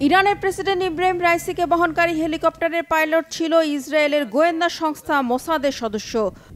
ইরানের প্রেসিডেন্ট ইব্রাহিম রাইসিকে বহনকারী হেলিকপ্টারের পাইলট ছিল ইসরায়েলের গোয়েন্দা সংস্থা মোসাদের সদস্য।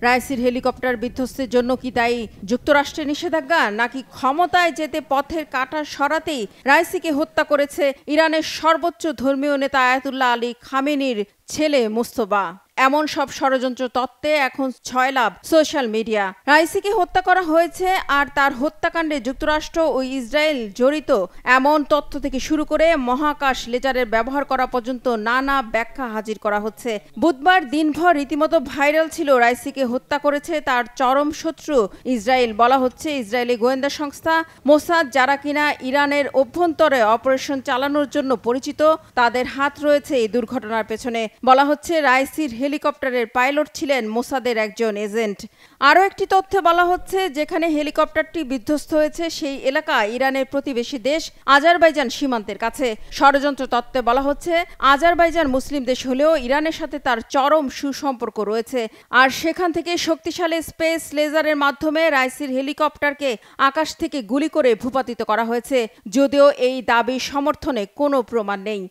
রাইসির হেলিকপ্টার বিধ্বস্তের জন্য কি দায়ী যুক্তরাষ্ট্রের নিষেধাজ্ঞা, নাকি ক্ষমতায় যেতে পথের কাঁটা সরাতেই রাইসিকে হত্যা করেছে ইরানের সর্বোচ্চ ধর্মীয় নেতা আয়াতুল্লাহ আলী খামেনির ছেলে মুস্তফা? এমন সব ষড়যন্ত্র তত্ত্বে এখন ছয়লাভ সোশ্যাল মিডিয়া। রাইসিকে হত্যা করা হয়েছে আর তার হত্যাকাণ্ডে যুক্তরাষ্ট্র ও ইসরায়েল জড়িত এমন তথ্য থেকে শুরু করে মহাকাশ লেজারের ব্যবহার করা পর্যন্ত নানা ব্যাখ্যা হাজির করা হচ্ছে। বুধবার দিনভর রীতিমতো ভাইরাল ছিল রাইসিকে হত্যা করেছে তার চরম শত্রু ইসরায়েল। বলা হচ্ছে ইসরায়েলি গোয়েন্দা সংস্থা মোসাদ, যারা কিনা ইরানের অভ্যন্তরে অপারেশন চালানোর জন্য পরিচিত, তাদের হাত রয়েছে এই দুর্ঘটনার পেছনে। বলা হচ্ছে রাইসির হেলিকপ্টারের পাইলট ছিলেন মোসাদের একজন এজেন্ট। আরও একটি তথ্যে বলা হচ্ছে যেখানে হেলিকপ্টারটি বিধ্বস্ত হয়েছে সেই এলাকা ইরানের প্রতিবেশী দেশ আজারবাইজান সীমান্তের কাছে। ষড়যন্ত্র তত্ত্বে বলা হচ্ছে আজারবাইজান মুসলিম দেশ হলেও ইরানের সাথে তার চরম সুসম্পর্ক রয়েছে, আর সেখান থেকে শক্তিশালী স্পেস লেজারের মাধ্যমে রাইসির হেলিকপ্টারকে আকাশ থেকে গুলি করে ভূপাতিত করা হয়েছে, যদিও এই দাবি সমর্থনে কোনো প্রমাণ নেই।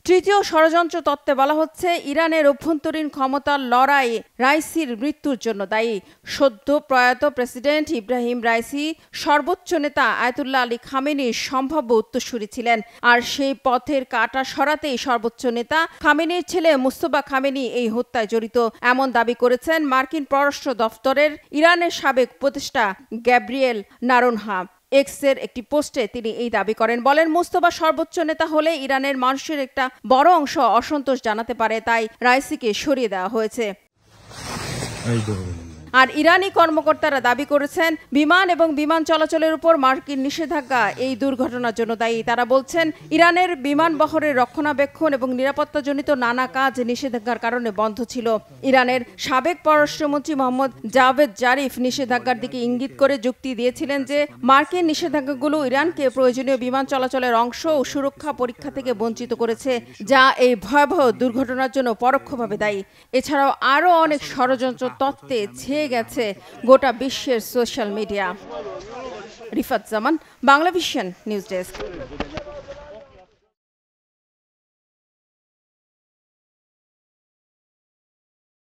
তৃতীয় ষড়যন্ত্র তত্ত্বে বলা হচ্ছে ইরানের অভ্যন্তরীণ ক্ষমতার লড়াই রাইসির মৃত্যুর জন্য দায়ী। সদ্য প্রয়াত প্রেসিডেন্ট ইব্রাহিম রাইসি সর্বোচ্চ নেতা আয়াতুল্লাহ আলী খামেনির সম্ভাব্য উত্তরসূরি ছিলেন, আর সেই পথের কাঁটা সরাতেই সর্বোচ্চ নেতা খামেনির ছেলে মুস্তফা খামেনি এই হত্যায় জড়িত এমন দাবি করেছেন মার্কিন পররাষ্ট্র দফতরের ইরানের সাবেক উপদেষ্টা গ্যাব্রিয়েল নারোনহা। এক্সের একটি পোস্টে তিনি এই দাবি করেন। বলেন, মুস্তফা সর্বোচ্চ নেতা হলে ইরানের মানুষের একটা বড় অংশ অসন্তোষ জানাতে পারে, তাই রাইসিকে সরিয়ে দেওয়া হয়েছে। আর ইরানি কর্মকর্তারা দাবি করেছেন বিমান এবং বিমান চলাচলের উপর মার্কিন নিষেধাজ্ঞা এই দুর্ঘটনার জন্য দায়ী। তারা বলছেন ইরানের বিমান বহরের রক্ষণাবেক্ষণ এবং নিরাপত্তাজনিত নানা কাজ নিষেধাজ্ঞার কারণে বন্ধ ছিল। ইরানের সাবেক পররাষ্ট্রমন্ত্রী মোহাম্মদ জাভেদ জারিফ নিষেধাজ্ঞার দিকে ইঙ্গিত করে যুক্তি দিয়েছিলেন যে মার্কিন নিষেধাজ্ঞাগুলো ইরানকে প্রয়োজনীয় বিমান চলাচলের অংশ ও সুরক্ষা পরীক্ষা থেকে বঞ্চিত করেছে, যা এই ভয়াবহ দুর্ঘটনার জন্য পরোক্ষভাবে দায়ী। এছাড়াও আরও অনেক ষড়যন্ত্র তত্ত্বে গেছে গোটা বিশ্বের সোশ্যাল মিডিয়া। রিফাত জামান, বাংলাভিশন নিউজ ডেস্ক।